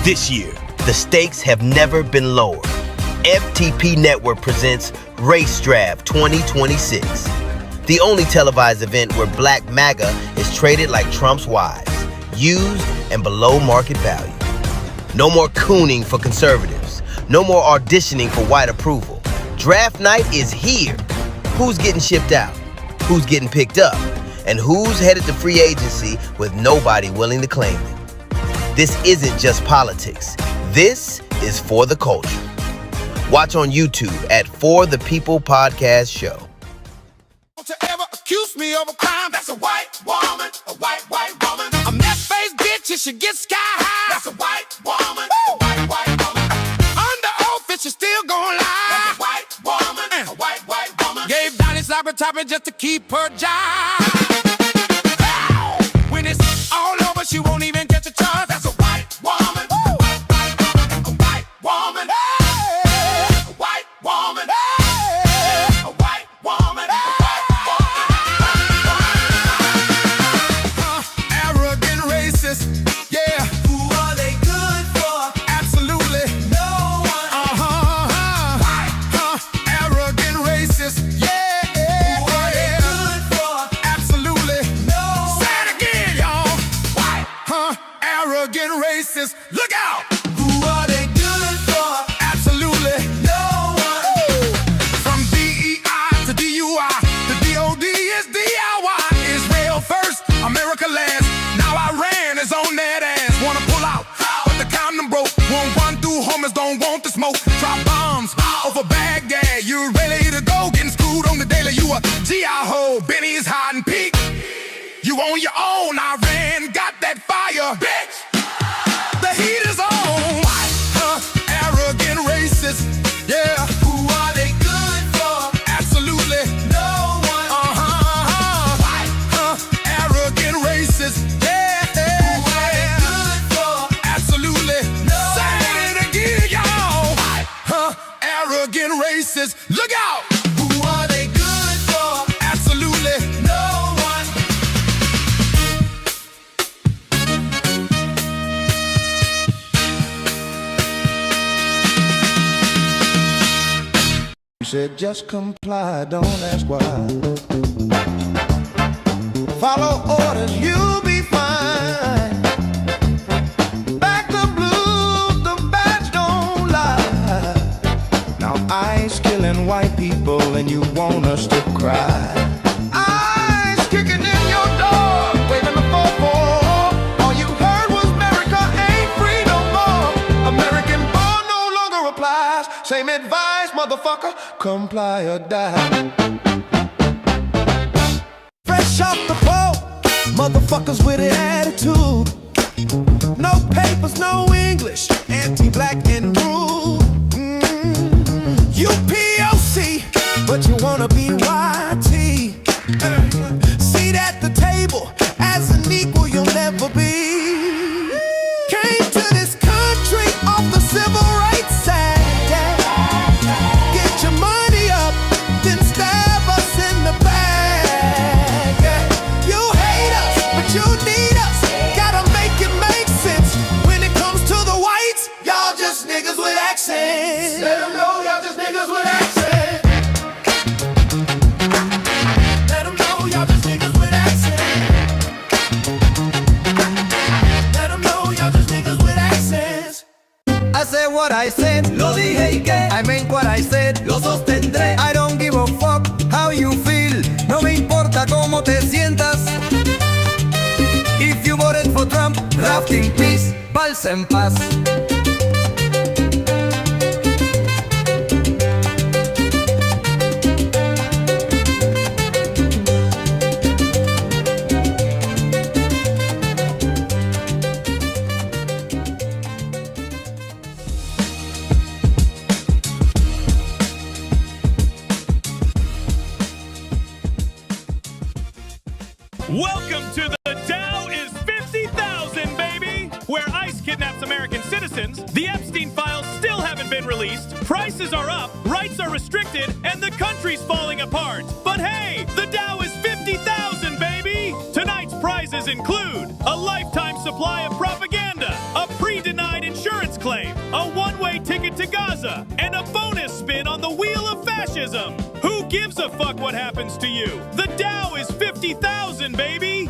This year, the stakes have never been lower. FTP Network presents Race Draft 2026, the only televised event where Black MAGA is traded like Trump's wives, used and below market value. No more cooning for conservatives. No more auditioning for white approval. Draft night is here. Who's getting shipped out? Who's getting picked up? And who's headed to free agency with nobody willing to claim it? This isn't just politics. This is For the Culture. Watch on YouTube at For the People Podcast Show. Don't you ever accuse me of a crime? That's a white woman, a white woman. A meth-faced bitch, it should get sky high. That's a white woman, a white woman. Under oath, it should still gon' lie. That's a white woman, a white woman. Gave Donnie Cyber topping just to keep her job. When it's all over, she won't even get the chance. That's a white woman, a white woman. A white woman, a white woman. Arrogant racist, yeah. Who are they good for? Absolutely no one. Arrogant racist, yeah. Who are they good for? Absolutely no one. Say it again, y'all. White, arrogant racist, look out. Who are they good for? Absolutely no one. From DEI to DUI, the DOD is DIY. Israel first, America last. Now Iran is on that ass. Wanna pull out, but the condom broke. Won't run through homeless, don't want the smoke. Drop bombs over Baghdad. You ready to go? Getting screwed on the daily. You a GI ho, Benny's hide and peek. You on your own, Iran got that fire, bitch. The heat is on. Arrogant racist, yeah. Who are they good for? Absolutely no one. Arrogant racist, yeah. Who are they good for? Absolutely no one. Say it again, y'all. Arrogant racist, look out. Who are they good for? Absolutely no one. You said just comply, don't ask why. Follow orders, you'll be fine. Back the blues, the bats don't lie. Now ICE killing white people and you want us to cry. ICE kicking in your door, waving the 4-4. All you heard was America ain't free no more. American born no longer applies. Same advice, motherfucker, comply or die. Fresh off the boat, motherfuckers with an attitude. No papers, no English, anti-black and rude. You POC, but you wanna be YT. Seat at the table, as an equal you'll never be. Came to this country off the civil rights side. Get your money up, then stab us in the back. You hate us, but you need us. Gotta make it make sense. When it comes to the whites, y'all just niggas with accents. Let them know y'all just niggas with accents. Let them know y'all just niggas with accents. Let them know y'all just niggas with accents. I said what I said, lo dije y que I meant what I said, lo sostendré. I don't give a fuck how you feel, no me importa cómo te sientas. If you voted for Trump, rest in peace, paz en paz. Welcome to the Dow is 50,000, baby! Where ICE kidnaps American citizens, the Epstein files still haven't been released, prices are up, rights are restricted, and the country's falling apart. But hey, the Dow is 50,000, baby! Tonight's prizes include a lifetime supply of propaganda, a pre-denied insurance to Gaza, and a bonus spin on the wheel of fascism. Who gives a fuck what happens to you? The Dow is 50,000, baby!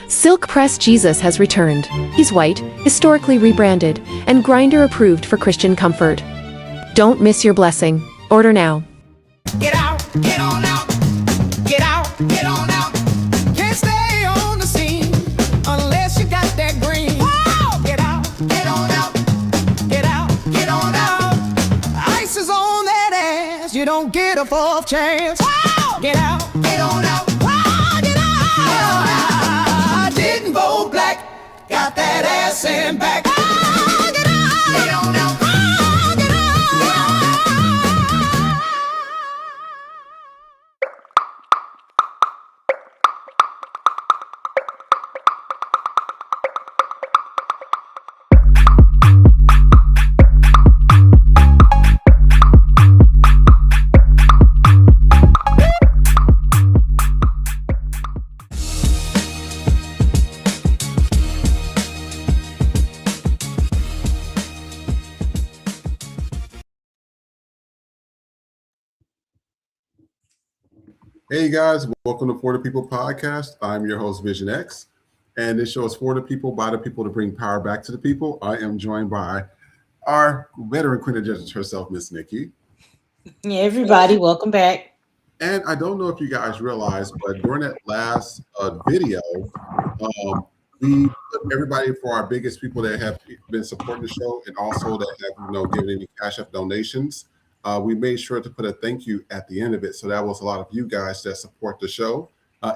Silk Press Jesus has returned. He's white, historically rebranded, and grinder approved for Christian comfort. Don't miss your blessing. Order now. Get out, get on out. Get out, get on out. Can't stay on the scene unless you got that green. Whoa! Get out, get on out. Get out, get on out. Ice is on that ass. You don't get a fourth chance. Whoa! Get out, get on out. Whoa! Get out, get on out. I didn't vote black. Got that ass in back. Whoa! Get out, get on out. Whoa! Get out. Hey guys, welcome to For the People podcast. I'm your host, Vision X, and this show is for the people, by the people, to bring power back to the people. I am joined by our veteran queen of judges herself, Miss Nikki. Yeah, everybody, welcome back. And I don't know if you guys realize, but during that last video, we put everybody for our biggest people that have been supporting the show and also that have, given any cash up donations. We made sure to put a thank you at the end of it. So that was a lot of you guys that support the show.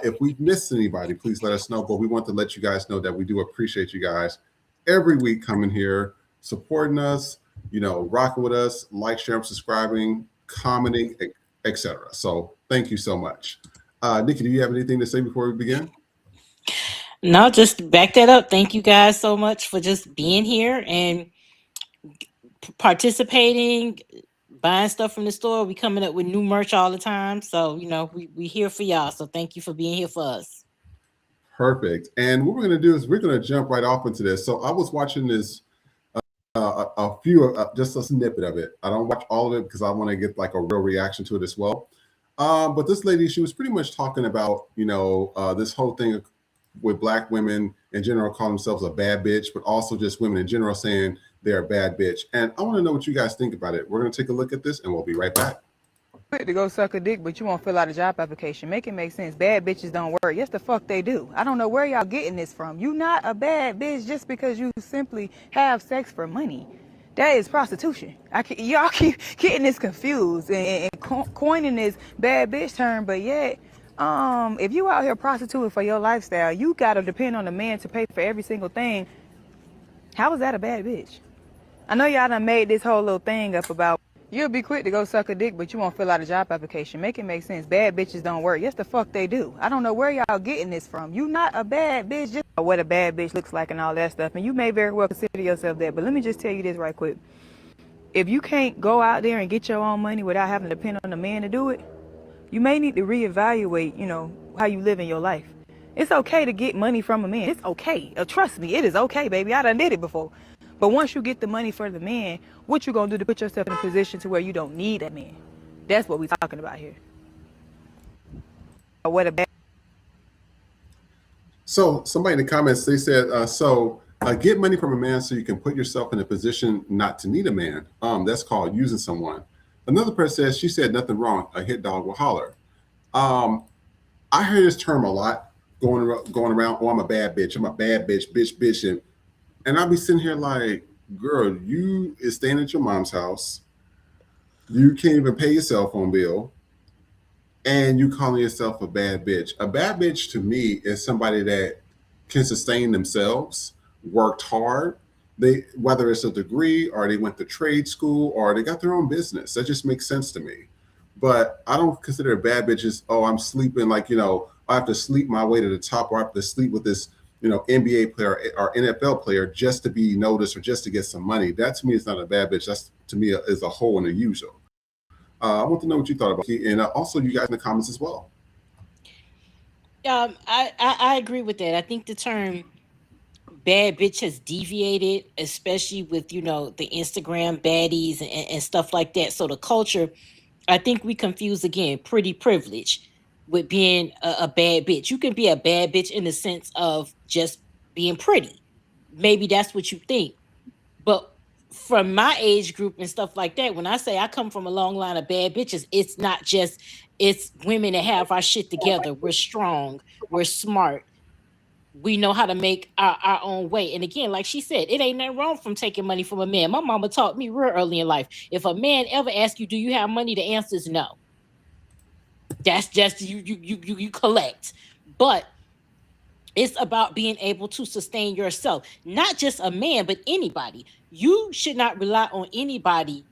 If we missed anybody, please let us know. But we want to let you guys know that we do appreciate you guys every week coming here, supporting us, rocking with us, like, sharing, subscribing, commenting, etc. So thank you so much. Nikki, do you have anything to say before we begin? No, just back that up. Thank you guys so much for just being here and participating, buying stuff from the store. We coming up with new merch all the time. So, we here for y'all. So thank you for being here for us. Perfect. And what we're going to do is we're going to jump right off into this. So I was watching this, just a snippet of it. I don't watch all of it because I want to get like a real reaction to it as well. But this lady, she was pretty much talking about, this whole thing with Black women in general calling themselves a bad bitch, but also just women in general saying they're a bad bitch. And I want to know what you guys think about it. We're going to take a look at this and we'll be right back. Quick to go suck a dick, but you won't fill out a job application. Make it make sense. Bad bitches don't work. Yes, the fuck they do. I don't know where y'all getting this from. You not a bad bitch just because you simply have sex for money. That is prostitution. Y'all keep getting this confused and coining this bad bitch term, but yet, if you out here prostituting for your lifestyle, you gotta depend on a man to pay for every single thing. How is that a bad bitch? I know y'all done made this whole little thing up about you'll be quick to go suck a dick, but you won't fill out a job application. Make it make sense. Bad bitches don't work. Yes, the fuck they do. I don't know where y'all getting this from. You not a bad bitch, just what a bad bitch looks like and all that stuff. And you may very well consider yourself that. But let me just tell you this right quick. If you can't go out there and get your own money without having to depend on a man to do it, you may need to reevaluate, how you live in your life. It's okay to get money from a man. It's okay. Trust me, it is okay, baby. I done did it before. But once you get the money for the man, what you gonna do to put yourself in a position to where you don't need that man? That's what we talking about here. What a bad. So somebody in the comments, they said, get money from a man so you can put yourself in a position not to need a man. That's called using someone. Another person says, she said nothing wrong. A hit dog will holler. I hear this term a lot going around. Oh, I'm a bad bitch. I'm a bad bitch. And I'll be sitting here like, girl, you is staying at your mom's house. You can't even pay your cell phone bill. And you calling yourself a bad bitch. A bad bitch to me is somebody that can sustain themselves, worked hard. Whether it's a degree or they went to trade school or they got their own business. That just makes sense to me. but I don't consider a bad bitch as, oh, I'm sleeping, like, I have to sleep my way to the top, or I have to sleep with this, NBA player or NFL player just to be noticed or just to get some money. That to me is not a bad bitch. That's to me is a whole and a usual. I want to know what you thought about it, and also you guys in the comments as well. I agree with that. I think the term bad bitch has deviated, especially with the Instagram baddies and stuff like that. So the culture, I think we confuse again pretty privilege with being a bad bitch. You can be a bad bitch in the sense of just being pretty. Maybe that's what you think. But from my age group and stuff like that, when I say I come from a long line of bad bitches, it's not just, it's women that have our shit together. We're strong, we're smart, we know how to make our own way. And again, like she said, it ain't nothing wrong from taking money from a man. My mama taught me real early in life, if a man ever asks you, do you have money? The answer is no. That's just you collect. But it's about being able to sustain yourself. Not just a man, but anybody. You should not rely on anybody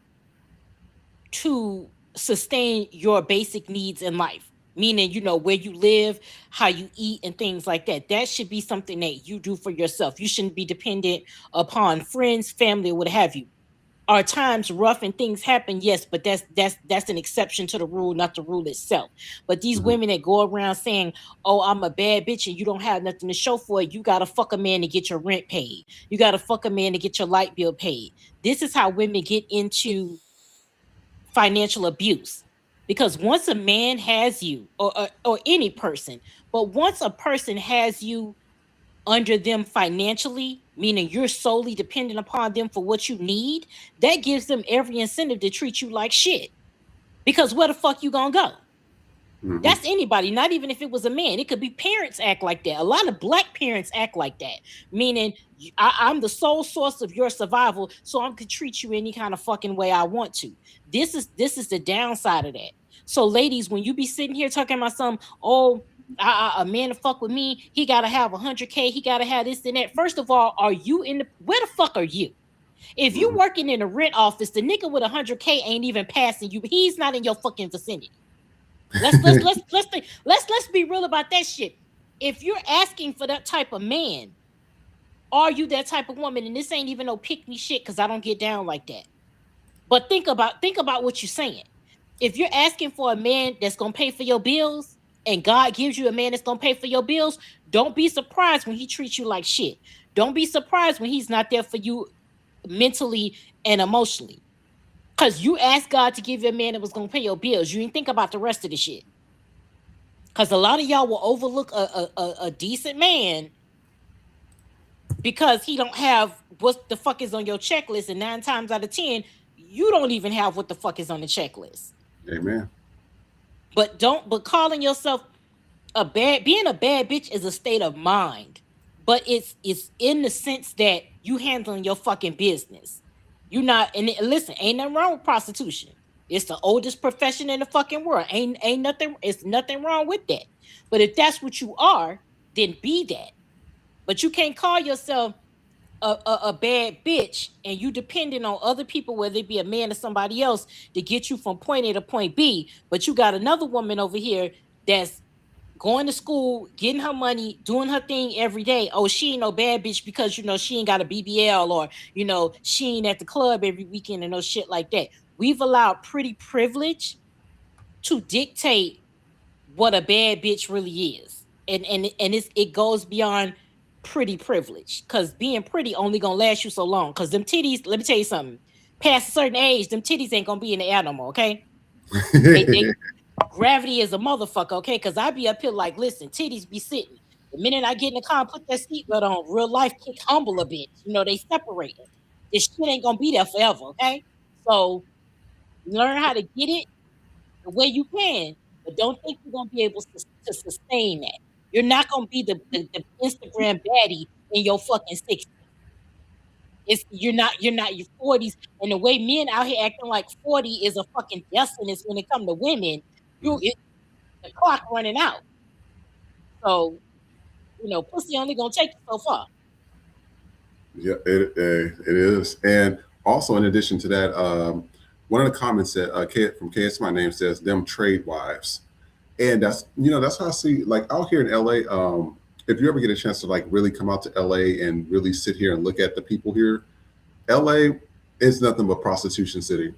to sustain your basic needs in life. Meaning, where you live, how you eat, and things like that. That should be something that you do for yourself. You shouldn't be dependent upon friends, family, or what have you. Are times rough and things happen? Yes, but that's an exception to the rule, not the rule itself. But these women that go around saying, "Oh, I'm a bad bitch," and you don't have nothing to show for it, you gotta fuck a man to get your rent paid. You gotta fuck a man to get your light bill paid. This is how women get into financial abuse. Because once a man has you, or any person, but once a person has you under them financially, meaning you're solely dependent upon them for what you need, that gives them every incentive to treat you like shit. Because where the fuck you gonna go? That's anybody, not even if it was a man. It could be parents act like that. A lot of black parents act like that, meaning I'm the sole source of your survival, so I'm gonna treat you any kind of fucking way I want to. This is the downside of that. So, ladies, when you be sitting here talking about some, oh, a man to fuck with me, he gotta have 100K, he gotta have this and that. First of all, are you where the fuck are you? If you working in a rent office, the nigga with 100K ain't even passing you. He's not in your fucking vicinity. Let's be real about that shit. If you're asking for that type of man, are you that type of woman? And this ain't even no pick me shit, because I don't get down like that. But think about what you're saying. If you're asking for a man that's gonna pay for your bills, and God gives you a man that's gonna pay for your bills, don't be surprised when he treats you like shit. Don't be surprised when he's not there for you mentally and emotionally. Because you asked God to give you a man that was going to pay your bills. You didn't think about the rest of the shit. Because a lot of y'all will overlook a decent man because he don't have what the fuck is on your checklist. And 9 times out of 10, you don't even have what the fuck is on the checklist. Amen. But calling yourself being a bad bitch is a state of mind. But it's in the sense that you handling your fucking business. You not, and listen, ain't nothing wrong with prostitution. It's the oldest profession in the fucking world. Ain't nothing, it's nothing wrong with that. But if that's what you are, then be that. But you can't call yourself a bad bitch and you depending on other people, whether it be a man or somebody else, to get you from point A to point B. But you got another woman over here that's going to school, getting her money, doing her thing every day. Oh, she ain't no bad bitch because, she ain't got a BBL, or, she ain't at the club every weekend and no shit like that. We've allowed pretty privilege to dictate what a bad bitch really is. And it goes beyond pretty privilege, because being pretty only gonna last you so long. Because them titties, let me tell you something, past a certain age, them titties ain't gonna be in the animal, okay? Gravity is a motherfucker, okay? Because I be up here like, listen, titties be sitting. The minute I get in the car and put that seatbelt on, real life kick humble a bit. They separate it. This shit ain't gonna be there forever, okay? So learn how to get it the way you can, but don't think you're gonna be able to sustain that. You're not gonna be the Instagram baddie in your fucking 60s. You're not your 40s, and the way men out here acting like 40 is a fucking destiny when it comes to women. The clock running out. So, pussy only gonna take you so far. Yeah, it is. And also, in addition to that, one of the comments said, from KS My Name says, them trade wives. And that's how I see, like out here in LA, if you ever get a chance to like really come out to LA and really sit here and look at the people here, LA is nothing but prostitution city.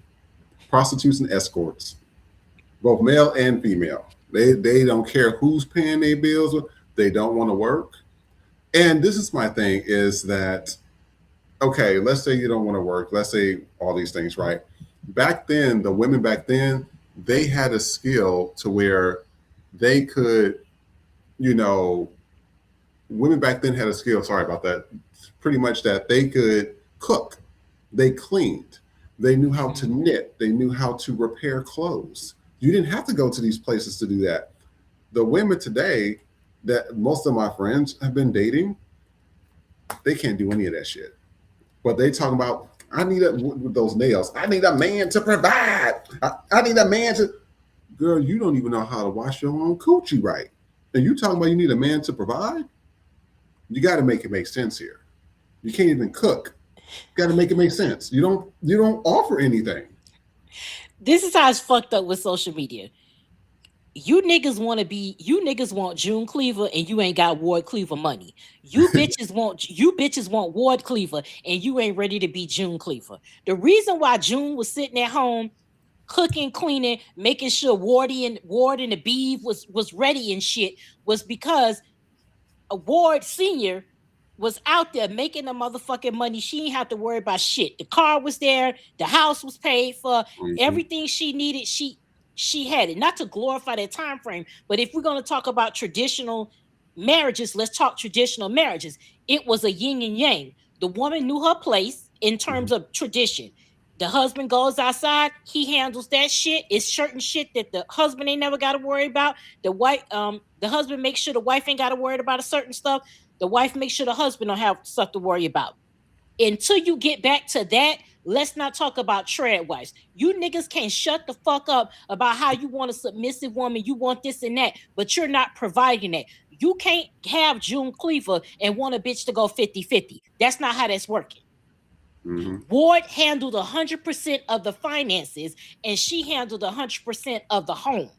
Prostitutes and escorts, both male and female. They don't care who's paying their bills. They don't want to work. And this is my thing is that, okay, let's say you don't want to work. Let's say all these things, right? Back then, the women back then, they had a skill to where they could, women back then had a skill, sorry about that, pretty much that they could cook, they cleaned, they knew how to knit, they knew how to repair clothes. You didn't have to go to these places to do that. The women today that most of my friends have been dating, they can't do any of that shit. But they talking about, I need with those nails, I need a man to provide. I need a man to, girl, you don't even know how to wash your own coochie right. And you talking about you need a man to provide? You got to make it make sense here. You can't even cook. You got to make it make sense. You don't offer anything. This is how it's fucked up with social media. You niggas want June Cleaver and you ain't got Ward Cleaver money. You bitches want Ward Cleaver and you ain't ready to be June Cleaver. The reason why June was sitting at home cooking, cleaning, making sure Ward and the Beeve was ready and shit was because a Ward Senior was out there making the motherfucking money. She didn't have to worry about shit. The car was there, the house was paid for, everything she needed, she had it. Not to glorify that time frame, but if we're going to talk about traditional marriages, let's talk traditional marriages. It was a yin and yang. The woman knew her place in terms of tradition. The husband goes outside, he handles that shit. It's certain shit that the husband ain't never got to worry about. The husband makes sure the wife ain't got to worry about a certain stuff. The wife makes sure the husband don't have stuff to worry about. Until you get back to that, let's not talk about tread wives. You niggas can't shut the fuck up about how you want a submissive woman, you want this and that, but you're not providing that. You can't have June Cleaver and want a bitch to go 50-50. That's not how that's working. Ward handled 100% of the finances and she handled 100% of the home.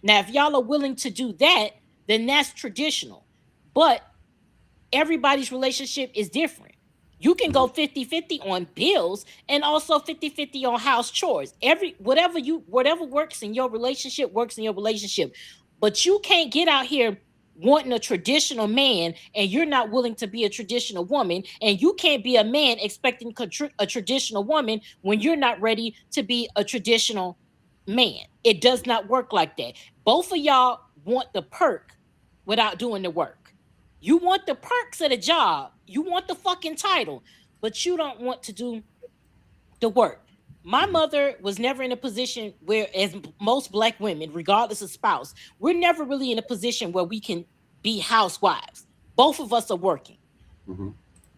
Now, if y'all are willing to do that, then that's traditional. But everybody's relationship is different. You can go 50-50 on bills and also 50-50 on house chores. Whatever works in your relationship works in your relationship. But you can't get out here wanting a traditional man and you're not willing to be a traditional woman, and you can't be a man expecting a traditional woman when you're not ready to be a traditional man. It does not work like that. Both of y'all want the perk without doing the work. You want the perks of the job. You want the fucking title, but you don't want to do the work. My mother was never in a position where, as most black women, regardless of spouse, we're never really in a position where we can be housewives. Both of us are working.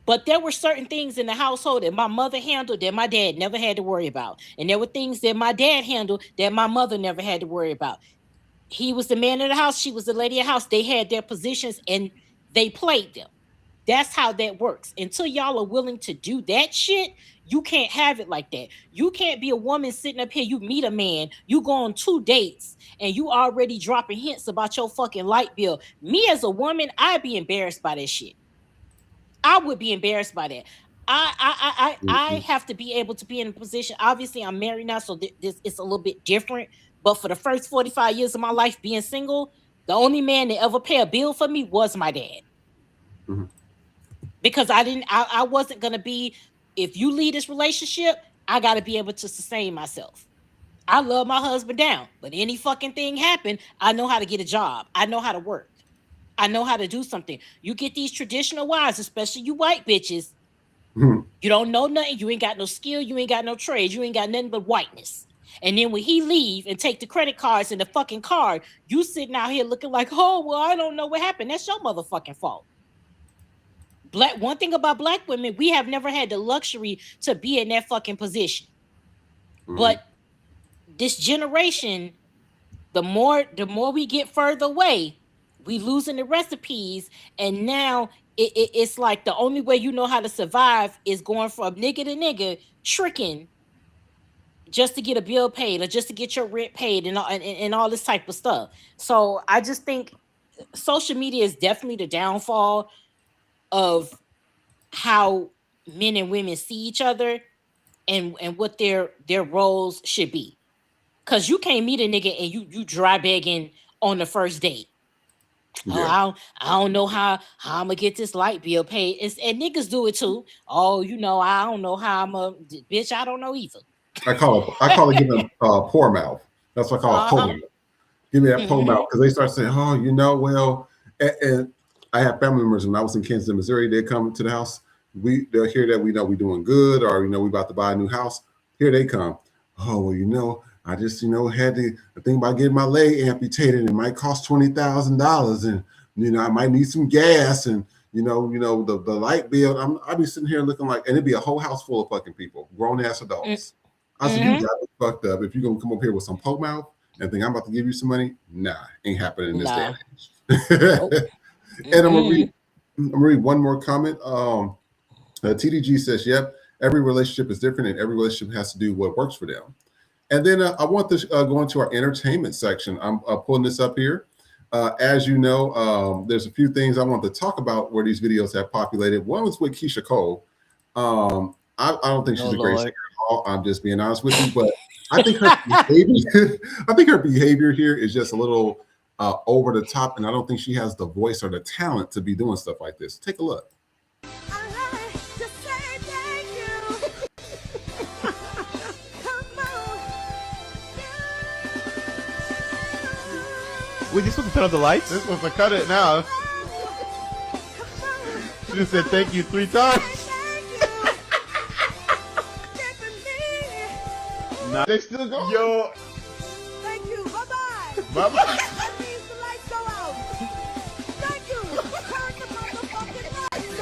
But there were certain things in the household that my mother handled that my dad never had to worry about. And there were things that my dad handled that my mother never had to worry about. He was the man of the house. She was the lady of the house. They had their positions and they played them. That's how that works. Until y'all are willing to do that shit, you can't have it like that. You can't be a woman sitting up here, you meet a man, you go on 2 dates, and you already dropping hints about your fucking light bill. Me as a woman, I'd be embarrassed by that shit. I would be embarrassed by that. I have to be able to be in a position. Obviously, I'm married now, so this it's a little bit different. But for the first 45 years of my life being single, the only man that ever paid a bill for me was my dad. Because I wasn't going to be, if you lead this relationship, I got to be able to sustain myself. I love my husband down, but any fucking thing happen, I know how to get a job. I know how to work. I know how to do something. You get these traditional wives, especially you white bitches, you don't know nothing. You ain't got no skill. You ain't got no trade. You ain't got nothing but whiteness. And then when he leave and take the credit cards and the fucking card, you sitting out here looking like, oh, well, I don't know what happened. That's your motherfucking fault. One thing about black women, we have never had the luxury to be in that fucking position. But this generation, the more we get further away, we losing the recipes, and now it's like the only way you know how to survive is going from nigga to nigga, tricking just to get a bill paid or just to get your rent paid and all this type of stuff. So I just think social media is definitely the downfall of how men and women see each other and what their roles should be. Cause you can't meet a nigga and you dry begging on the first date. Oh, Yeah. I don't know how I'm gonna get this light bill paid. And niggas do it too. Oh, I don't know how I'm a bitch. I don't know either. I call it giving poor mouth. That's what I call it, poor mouth. Give me that poor mouth, because they start saying, oh, well, and I have family members when I was in Kansas, Missouri. They come to the house. They'll hear that we know we're doing good, or we about to buy a new house. Here they come. Oh, well, I just had the thing about getting my leg amputated. It might cost $20,000, and I might need some gas, and the light bill. I'd be sitting here looking like, and it'd be a whole house full of fucking people, grown ass adults. I said, you got me fucked up. If you're gonna come up here with some poke mouth and think I'm about to give you some money, nah, ain't happening in this day and age. And I'm gonna read one more comment. TDG says, yep, every relationship is different and every relationship has to do what works for them. And then I want to go into our entertainment section. I'm pulling this up here. As you know, there's a few things I want to talk about where these videos have populated. One was with Keisha Cole. I don't think she's a great singer at all. I'm just being honest with you, but I think her behavior here is just a little over the top, and I don't think she has the voice or the talent to be doing stuff like this. Take a look. Wait, you supposed to turn on the lights? This supposed to cut it now. She just said thank you 3 times. Nah, they still go. Yo. Thank you. Bye-bye. Bye-bye. That means the lights go out. Thank you. Turn the motherfucking lights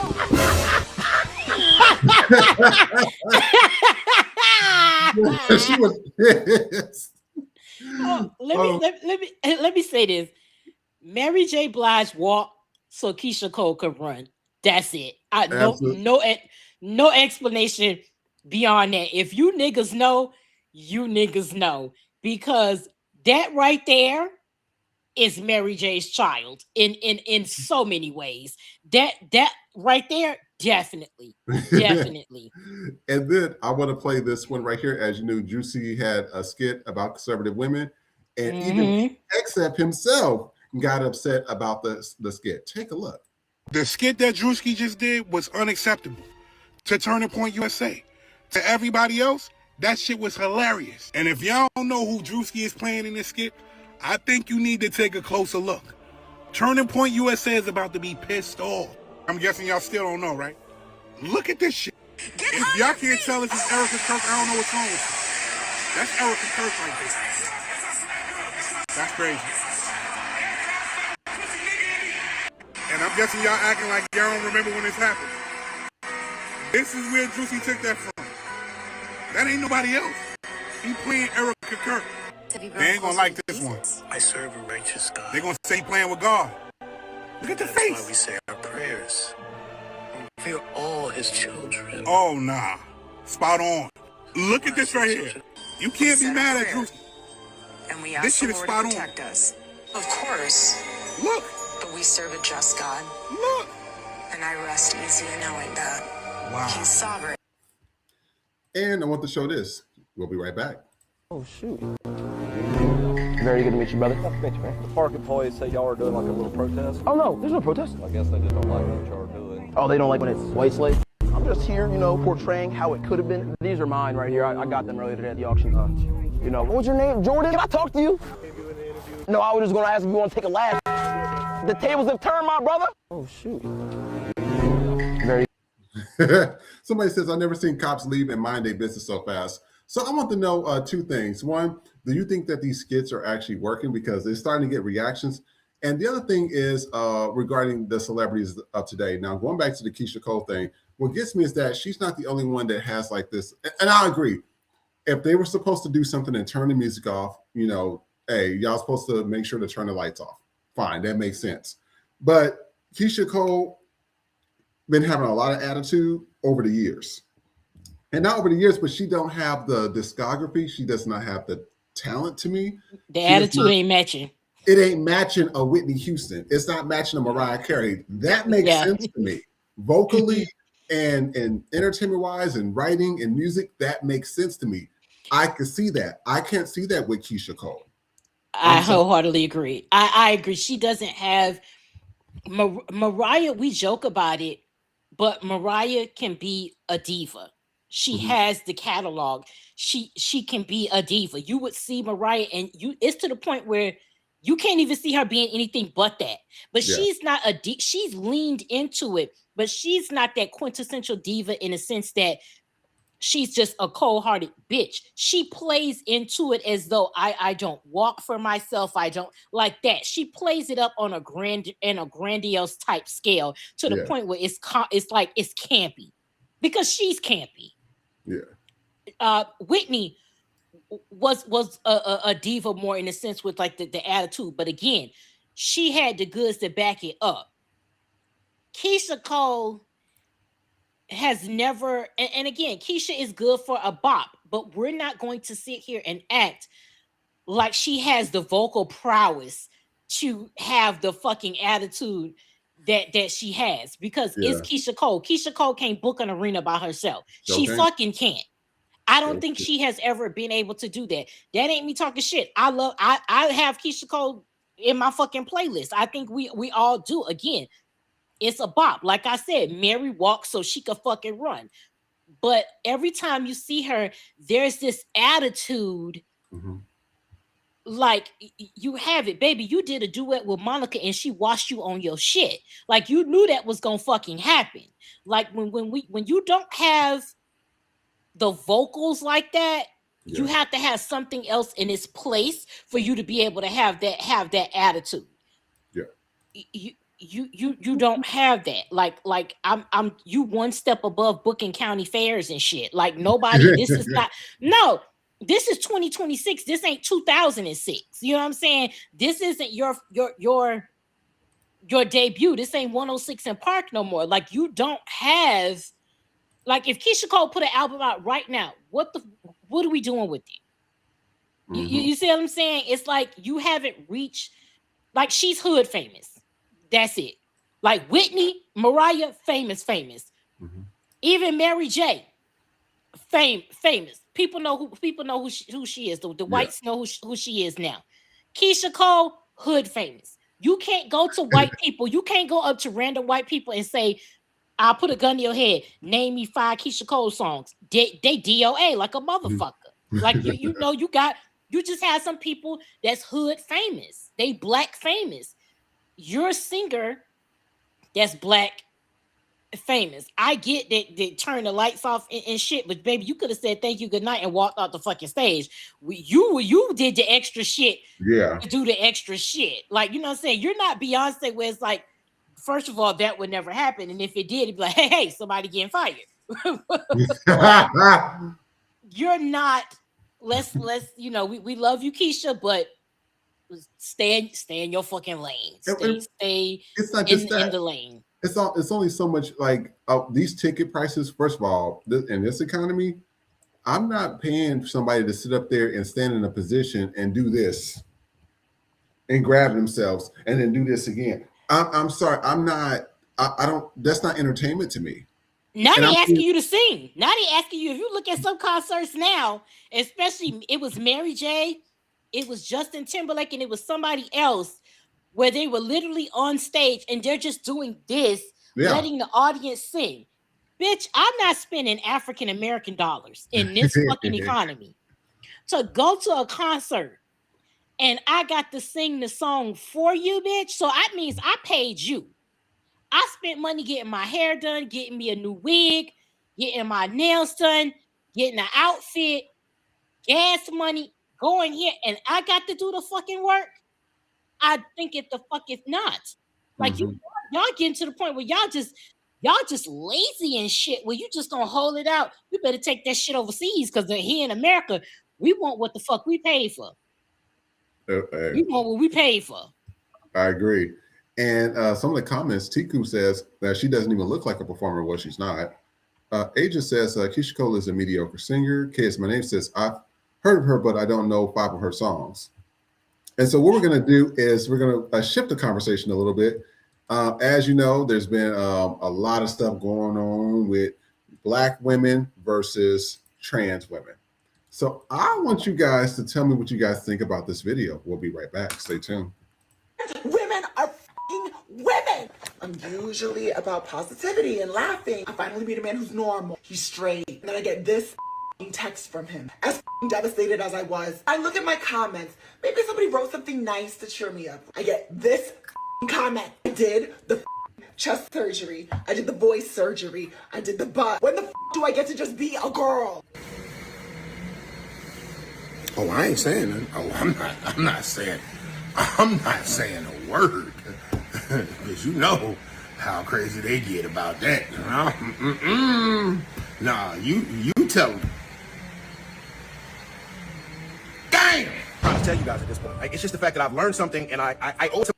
on. She was pissed. Let me say this. Mary J. Blige walked so Keisha Cole could run. That's it. No explanation beyond that. If you niggas know, you niggas know, because that right there is Mary J's child in so many ways. That right there, definitely. And then I want to play this one right here. As you knew, Juicy had a skit about conservative women, and even XF himself got upset about the skit. Take a look. The skit that Drewski just did was unacceptable to Turning Point USA. To everybody else, that shit was hilarious. And if y'all don't know who Drewski is playing in this skit, I think you need to take a closer look. Turning Point USA is about to be pissed off. I'm guessing y'all still don't know, right? Look at this shit. If y'all can't tell this is Erica Kirk, I don't know what's wrong with you. That's Erica Kirk right there. That's crazy. And I'm guessing y'all acting like y'all don't remember when this happened. This is where Juicy took that from. That ain't nobody else. He playing Erica Kirk. They ain't gonna like this one. I serve a righteous God. They gonna say he playing with God. Look at the That's face. why we say our prayers. We are all his children. Oh, nah. Spot on. Look at this right here. You can't be mad at Juicy. And we This ask shit the is Lord spot to on. protect us. Of course. Look. But we serve a just God. Look. And I rest easy in knowing that. Wow. He's sovereign. And I want to show this. We'll be right back. Oh, shoot. Very good to meet you, brother. Nice to meet you, man. The park employees say y'all are doing like a little protest. Oh, no, there's no protest. I guess they just don't like what y'all are doing. Oh, they don't like when it's white slave? I'm just here, portraying how it could have been. These are mine right here. I got them earlier today at the auction. What was your name? Jordan? Can I talk to you? No, I was just going to ask if you want to take a laugh. The tables have turned, my brother. Oh, shoot. Very. Somebody says, I've never seen cops leave and mind their business so fast. So I want to know 2 things. One, do you think that these skits are actually working because they're starting to get reactions? And the other thing is regarding the celebrities of today. Now, going back to the Keisha Cole thing, what gets me is that she's not the only one that has like this. And I agree. If they were supposed to do something and turn the music off, hey, y'all supposed to make sure to turn the lights off. Fine, that makes sense. But Keisha Cole been having a lot of attitude over the years. And not over the years, but she don't have the discography. She does not have the talent to me. The She attitude ain't matching. It ain't matching a Whitney Houston. It's not matching a Mariah Carey. That makes sense to me. Vocally and entertainment wise and writing and music, that makes sense to me. I can see that. I can't see that with Keisha Cole. I wholeheartedly agree. I agree. She doesn't have Mariah. We joke about it, but Mariah can be a diva. She has the catalog. She can be a diva. You would see Mariah, and it's to the point where you can't even see her being anything but that. But she's not she's leaned into it, but she's not that quintessential diva in the sense that she's just a cold-hearted bitch. She plays into it as though I don't walk for myself. I don't like that. She plays it up on a grandiose type scale to the point where it's like it's campy because she's campy. Yeah. Whitney was a diva more in a sense with like the attitude, but again, she had the goods to back it up. Keisha Cole has never, and again, Keisha is good for a bop, but we're not going to sit here and act like she has the vocal prowess to have the fucking attitude that she has, because it's Keisha Cole. Keisha Cole can't book an arena by herself. She fucking can't. I don't think she has ever been able to do that. That ain't me talking shit. I have Keisha Cole in my fucking playlist. I think we all do. Again, it's a bop. Like I said, Mary walks so she could fucking run. But every time you see her, there's this attitude. Like, you have it, baby. You did a duet with Monica and she washed you on your shit. Like, you knew that was gonna fucking happen. Like when you don't have the vocals like that, you have to have something else in its place for you to be able to have that attitude. You don't have that. Like I'm you one step above booking county fairs and shit. Like nobody, this is not, no, this is 2026. This ain't 2006. You know what I'm saying? This isn't your debut. This ain't 106 in Park no more. Like, you don't have, like, if Keisha Cole put an album out right now, what are we doing with it? You see what I'm saying? It's like you haven't reached, like, she's hood famous. That's it. Like Whitney, Mariah, famous. Even Mary J, famous. People know who she is. The whites know who she is now. Keisha Cole, hood famous. You can't go to white people. You can't go up to random white people and say, I'll put a gun to your head. Name me 5 Keisha Cole songs. They DOA like a motherfucker. Like you know, you just have some people that's hood famous. They black famous. You're a singer that's black famous. I get that they turn the lights off and shit, but baby, you could have said thank you, good night, and walked out the fucking stage. You did the extra shit. To do the extra shit. Like, you know what I'm saying? You're not Beyonce, where it's like, first of all, that would never happen. And if it did, it'd be like, hey, somebody getting fired. You're not, let's you know, we love you, Keisha, but stay in your fucking lane. Stay it's not just in the lane. It's only so much, like, these ticket prices. First of all, in this economy, I'm not paying for somebody to sit up there and stand in a position and do this and grab themselves and then do this again. I'm sorry. I'm not. I don't. That's not entertainment to me. Now they asking you to sing. Now they asking you. If you look at some concerts now, especially, it was Mary J, it was Justin Timberlake, and it was somebody else, where they were literally on stage and they're just doing this, letting the audience sing. Bitch, I'm not spending African American dollars in this fucking economy to go to a concert and I got to sing the song for you, bitch. So that means I paid you. I spent money getting my hair done, getting me a new wig, getting my nails done, getting an outfit, gas money, going here, and I got to do the fucking work. I think it the fuck is not. Like, y'all getting to the point where y'all just lazy and shit, where you just gonna hold it out. You better take that shit overseas, because here in America, we want what the fuck we paid for. We want what we paid for. I agree. And some of the comments, Tiku says that she doesn't even look like a performer. Well, she's not. Agent says Keisha Cole is a mediocre singer. KS My Name says I've heard of her, but I don't know 5 of her songs. And so what we're going to do is we're going to shift the conversation a little bit. As you know, there's been a lot of stuff going on with Black women versus trans women. So I want you guys to tell me what you guys think about this video. We'll be right back. Stay tuned. Women are f***ing women. I'm usually about positivity and laughing. I finally meet a man who's normal. He's straight. And then I get this f***ing text from him. As f***ing devastated as I was, I look at my comments. Maybe somebody wrote something nice to cheer me up. I get this f***ing comment. I did the f***ing chest surgery. I did the voice surgery. I did the butt. When the f*** do I get to just be a girl? Oh, I ain't saying that. Oh, I'm not saying a word. Because you know how crazy they get about that. Nah, you tell them. Damn! I'm trying to tell you guys at this point. Like, it's just the fact that I've learned something, and I owe it to.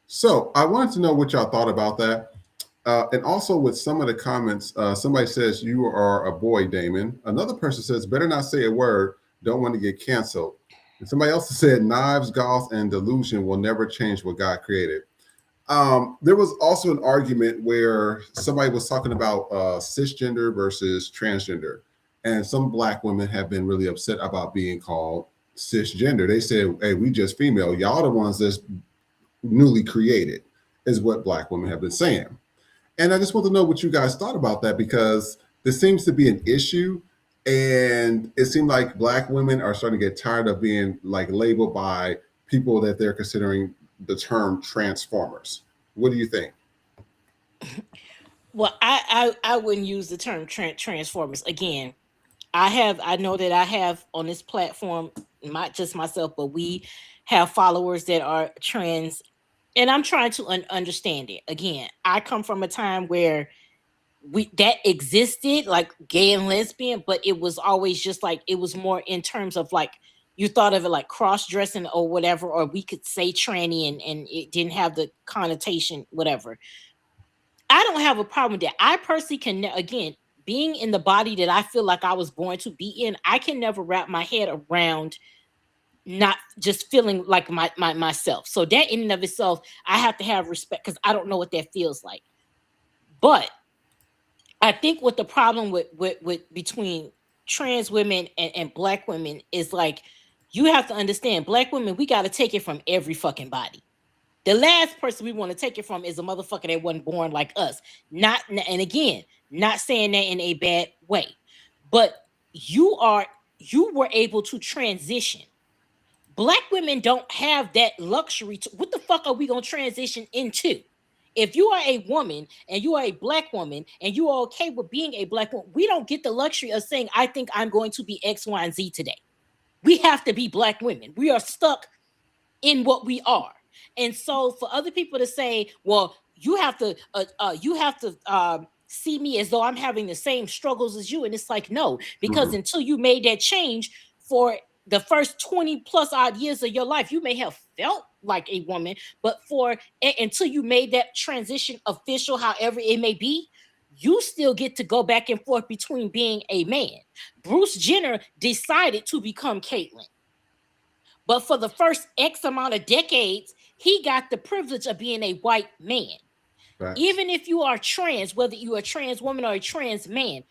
So I wanted to know what y'all thought about that. And also with some of the comments, somebody says, you are a boy, Damon. Another person says, better not say a word, don't want to get canceled. And somebody else said, knives, golf, and delusion will never change what God created. There was also an argument where somebody was talking about cisgender versus transgender. And some Black women have been really upset about being called cisgender. They said, hey, we just female. Y'all the ones that's newly created, is what Black women have been saying. And I just want to know what you guys thought about that, because there seems to be an issue, and it seemed like Black women are starting to get tired of being like labeled by people that they're considering the term transformers. What do you think? Well, I wouldn't use the term transformers. Again, I know that I have on this platform, not just myself, but we have followers that are trans. And I'm trying to understand it. Again, I come from a time where that existed, like gay and lesbian, but it was always just like, it was more in terms of like, you thought of it like cross-dressing or whatever, or we could say tranny and it didn't have the connotation, whatever. I don't have a problem with that. I personally can, again, being in the body that I feel like I was born to be in, I can never wrap my head around not just feeling like myself. So that in and of itself, I have to have respect, because I don't know what that feels like. But I think what the problem with between trans women and Black women is, like, you have to understand, Black women, we got to take it from every fucking body. The last person we want to take it from is a motherfucker that wasn't born like us. And again, not saying that in a bad way, but you were able to transition. Black women don't have that luxury to, what the fuck are we going to transition into? If you are a woman and you are a Black woman and you are okay with being a Black woman, we don't get the luxury of saying, I think I'm going to be X, Y, and Z today. We have to be Black women. We are stuck in what we are. And so for other people to say, well, you have to see me as though I'm having the same struggles as you. And it's like, no, because until you made that change for the first 20 plus odd years of your life, you may have felt like a woman, but until you made that transition official, however it may be, you still get to go back and forth between being a man. Bruce Jenner decided to become Caitlyn. But for the first X amount of decades, he got the privilege of being a white man. Right. Even if you are trans, whether you are a trans woman or a trans man,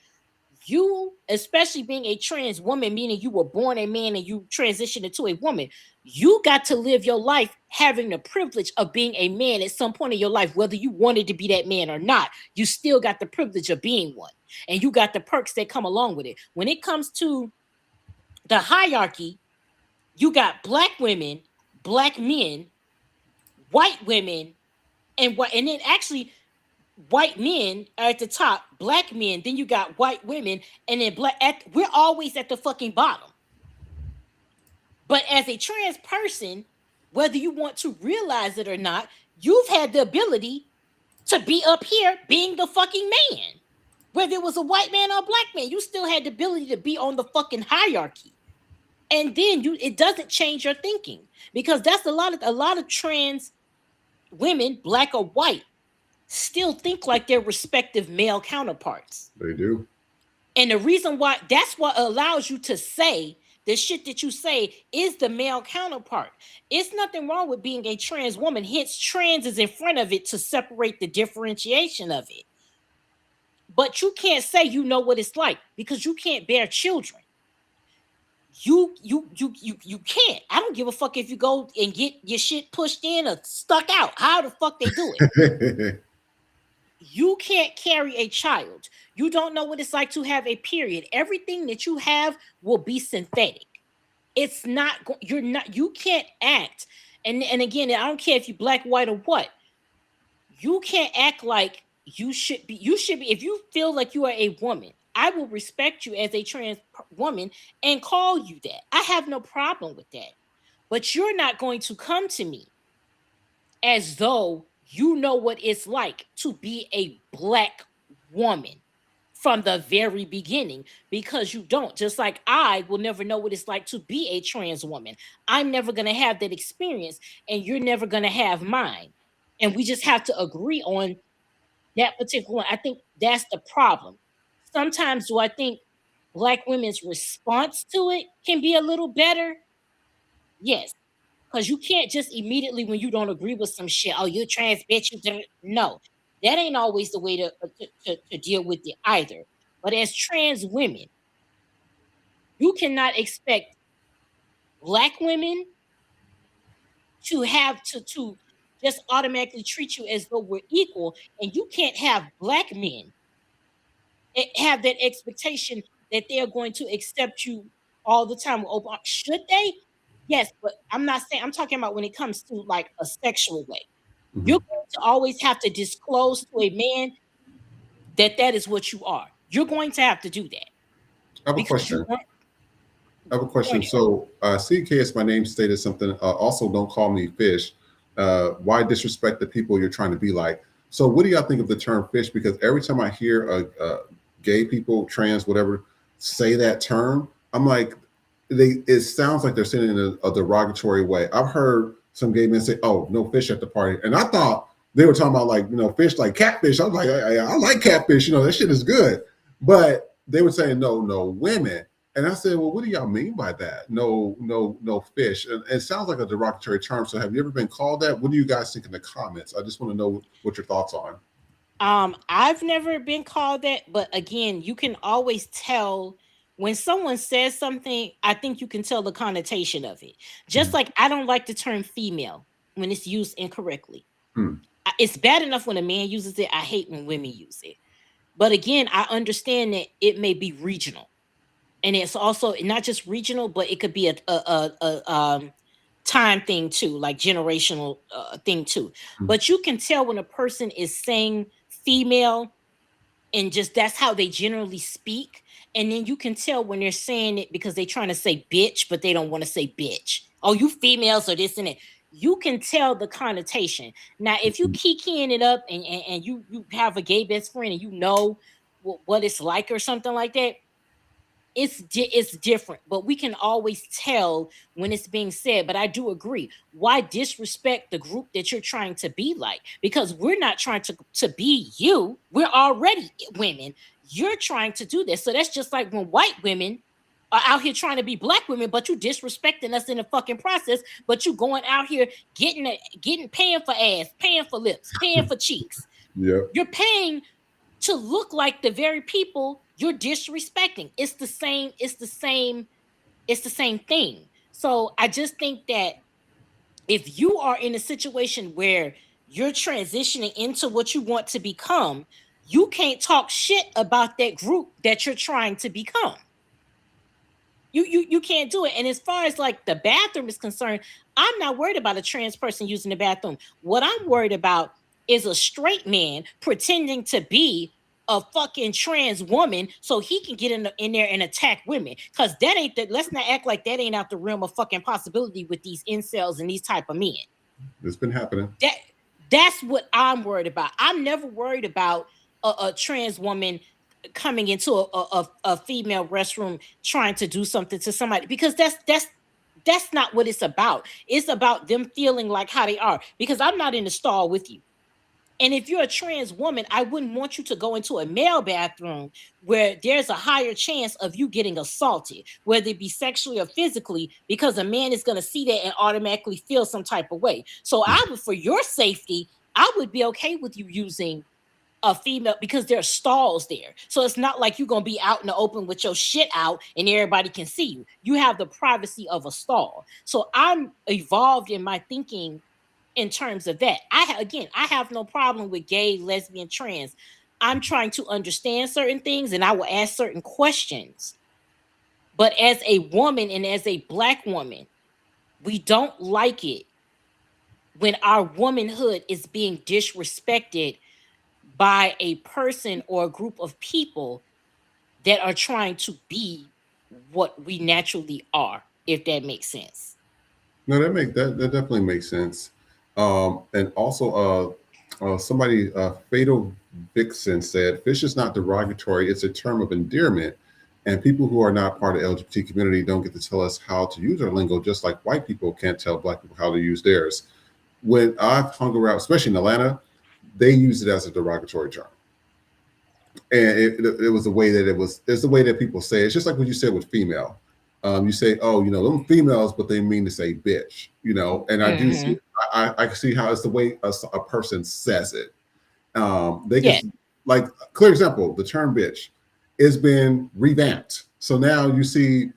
you, especially being a trans woman, meaning you were born a man and you transitioned into a woman, you got to live your life having the privilege of being a man at some point in your life, whether you wanted to be that man or not. You still got the privilege of being one, and you got the perks that come along with it. When it comes to the hierarchy, you got Black women, Black men, white women, and then actually white men are at the top, Black men, then you got white women, and then we're always at the fucking bottom. But as a trans person, whether you want to realize it or not, you've had the ability to be up here being the fucking man. Whether it was a white man or a Black man, you still had the ability to be on the fucking hierarchy. And then it doesn't change your thinking, because that's a lot of trans women, Black or white, still think like their respective male counterparts. They do. And the reason why, that's what allows you to say the shit that you say is the male counterpart. It's nothing wrong with being a trans woman. Hence, trans is in front of it to separate the differentiation of it. But you can't say you know what it's like because you can't bear children. You can't. I don't give a fuck if you go and get your shit pushed in or stuck out. How the fuck they do it? You can't carry a child. You don't know what it's like to have a period. Everything that you have will be synthetic. It's not, you're not, you can't act. And again, I don't care if you're black, white, or what. You can't act like you should be. If you feel like you are a woman, I will respect you as a trans woman and call you that. I have no problem with that. But you're not going to come to me as though you know what it's like to be a black woman from the very beginning, because you don't. Just like I will never know what it's like to be a trans woman. I'm never going to have that experience, and you're never going to have mine. And we just have to agree on that particular one. I think that's the problem. Sometimes do I think black women's response to it can be a little better? Yes. Because you can't just immediately, when you don't agree with some shit, oh, you're trans, bitch. No, that ain't always the way to deal with it either. But as trans women, you cannot expect black women to have to just automatically treat you as though we're equal, and you can't have black men have that expectation that they're going to accept you all the time. Should they? Yes, but I'm not saying, I'm talking about when it comes to like a sexual way. Mm-hmm. You're going to always have to disclose to a man that is what you are. You're going to have to do that. I have a question. So, CKS, my name stated something. Also, don't call me fish. Why disrespect the people you're trying to be like? So, what do y'all think of the term fish? Because every time I hear gay people, trans, whatever, say that term, I'm like, it sounds like they're saying it in a derogatory way. I've heard some gay men say, "Oh, no fish at the party," and I thought they were talking about like, fish like catfish. I was like, I like catfish. That shit is good. But they were saying no women, and I said, well, what do y'all mean by that? No fish. And it sounds like a derogatory term. So have you ever been called that? What do you guys think in the comments? I just want to know what your thoughts are. I've never been called that, but again, you can always tell when someone says something. I think you can tell the connotation of it. Just like I don't like the term female when it's used incorrectly. It's bad enough when a man uses it. I hate when women use it. But again, I understand that it may be regional, and it's also not just regional, but it could be a time thing too, like generational thing too. But you can tell when a person is saying female, and just that's how they generally speak. And then you can tell when they're saying it because they're trying to say bitch, but they don't want to say bitch. Oh, you females or this and that. You can tell the connotation. Now, if you kikiing it up and you have a gay best friend and you know what it's like or something like that, it's different. But we can always tell when it's being said. But I do agree. Why disrespect the group that you're trying to be like? Because we're not trying to be you. We're already women. You're trying to do this. So that's just like when white women are out here trying to be black women, but you disrespecting us in the fucking process. But you going out here getting paying for ass, paying for lips, paying for cheeks. Yeah, you're paying to look like the very people you're disrespecting. It's the same thing. So I just think that if you are in a situation where you're transitioning into what you want to become, you can't talk shit about that group that you're trying to become. You can't do it. And as far as like the bathroom is concerned, I'm not worried about a trans person using the bathroom. What I'm worried about is a straight man pretending to be a fucking trans woman so he can get in there and attack women. Because that ain't that. Let's not act like that ain't out the realm of fucking possibility with these incels and these type of men. It's been happening. That's what I'm worried about. I'm never worried about a trans woman coming into a female restroom trying to do something to somebody, because that's not what it's about. It's about them feeling like how they are. Because I'm not in the stall with you. And if you're a trans woman, I wouldn't want you to go into a male bathroom where there's a higher chance of you getting assaulted, whether it be sexually or physically, because a man is going to see that and automatically feel some type of way. So I would, for your safety, I would be okay with you using a female because there are stalls there. So it's not like you're going to be out in the open with your shit out and everybody can see you. You have the privacy of a stall. So I'm evolved in my thinking in terms of that. I have no problem with gay, lesbian, trans. I'm trying to understand certain things and I will ask certain questions. But as a woman and as a Black woman, we don't like it when our womanhood is being disrespected by a person or a group of people that are trying to be what we naturally are, if that makes sense. No, that definitely makes sense. And also, somebody, Fatal Vixen said, "Fish is not derogatory; it's a term of endearment." And people who are not part of the LGBT community don't get to tell us how to use our lingo, just like white people can't tell Black people how to use theirs. When I've hung around, especially in Atlanta, they use it as a derogatory term. And it was the way that it's the way that people say it. It's just like what you said with female. You say, oh, them females, but they mean to say bitch, and I do see, I can see how it's the way a person says it. They can, like, clear example, the term bitch has been revamped. So now you see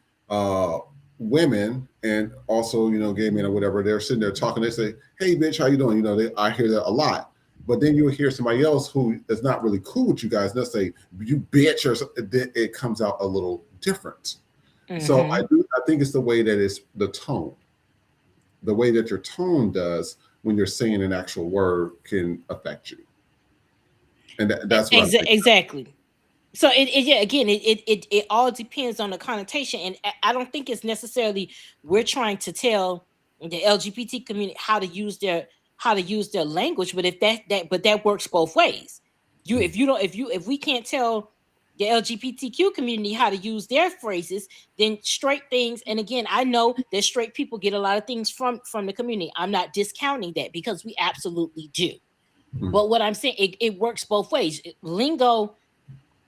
women and also, gay men or whatever, they're sitting there talking, they say, hey bitch, how you doing? I hear that a lot. But then you'll hear somebody else who is not really cool with you guys, and they'll say, you bitch, or something. It comes out a little different. So I think it's the way that it's the tone. The way that your tone does when you're saying an actual word can affect you. And that's what exactly. So it all depends on the connotation. And I don't think it's necessarily we're trying to tell the LGBT community how to use their language, but that works both ways. If we can't tell the LGBTQ community how to use their phrases, then straight things. And again, I know that straight people get a lot of things from the community. I'm not discounting that because we absolutely do. But what I'm saying, it works both ways. Lingo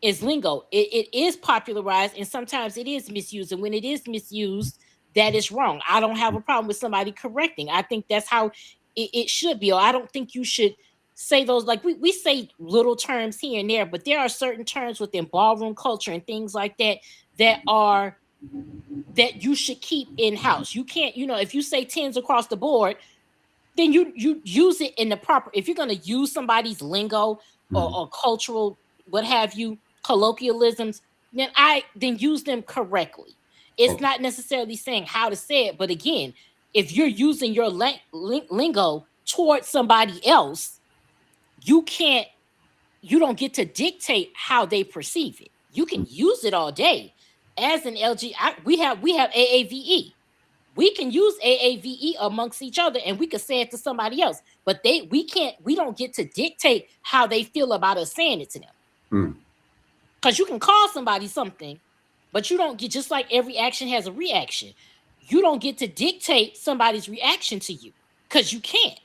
is lingo. It is popularized and sometimes it is misused. And when it is misused, that is wrong. I don't have a problem with somebody correcting. I think that's how it should be. Or I don't think you should say those, like we say little terms here and there, but there are certain terms within ballroom culture and things like that that you should keep in house. You can't, if you say tens across the board, then you use it in the proper. If you're going to use somebody's lingo or cultural, what have you, colloquialisms, then use them correctly. It's not necessarily saying how to say it, but again, if you're using your lingo towards somebody else, you don't get to dictate how they perceive it. You can use it all day. As an we have AAVE. We can use AAVE amongst each other and we can say it to somebody else, but we don't get to dictate how they feel about us saying it to them. Because you can call somebody something, but you don't get, just like every action has a reaction. You don't get to dictate somebody's reaction to you because you can't.